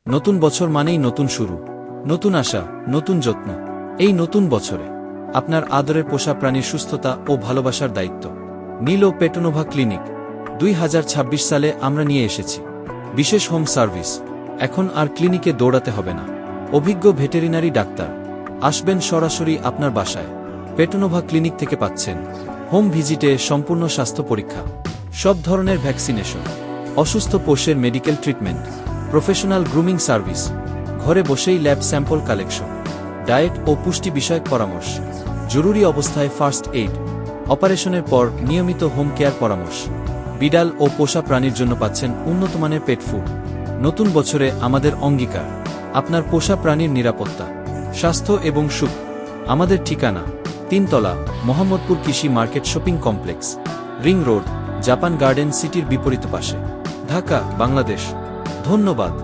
নতুন বছর মানেই নতুন শুরু, নতুন আশা, নতুন যত্ন। এই নতুন বছরে আপনার আদরের পোষা প্রাণীর সুস্থতা ও ভালোবাসার দায়িত্ব নিল পেটোনোভা ক্লিনিক। 2026 সালে আমরা নিয়ে এসেছি বিশেষ হোম সার্ভিস। এখন আর ক্লিনিকে দৌড়াতে হবে না। অভিজ্ঞ ভেটেরিনারি ডাক্তার আসবেন সরাসরি আপনার বাসায়। পেটোনোভা ক্লিনিক থেকে পাচ্ছেন হোম ভিজিটে সম্পূর্ণ স্বাস্থ্য পরীক্ষা, সব ধরনের ভ্যাকসিনেশন, অসুস্থ পোষের medical treatment, professional grooming service, ঘরে বসেই ল্যাব স্যাম্পল কালেকশন, ডায়েট ও পুষ্টি বিষয়ক পরামর্শ, জরুরি অবস্থায় ফার্স্ট এইড, অপারেশনের পর নিয়মিত হোম কেয়ার পরামর্শ। বিড়াল ও পোষা প্রাণীর জন্য পাচ্ছেন উন্নতমানের পেট ফুড। নতুন বছরে আমাদের অঙ্গীকার আপনার পোষা প্রাণীর নিরাপত্তা, স্বাস্থ্য এবং সুখ। আমাদের ঠিকানা 3 তলা, মোহাম্মদপুর কৃষি market shopping complex, ring road, Japan garden সিটির বিপরীত পাশে, ঢাকা, বাংলাদেশ। ধন্যবাদ।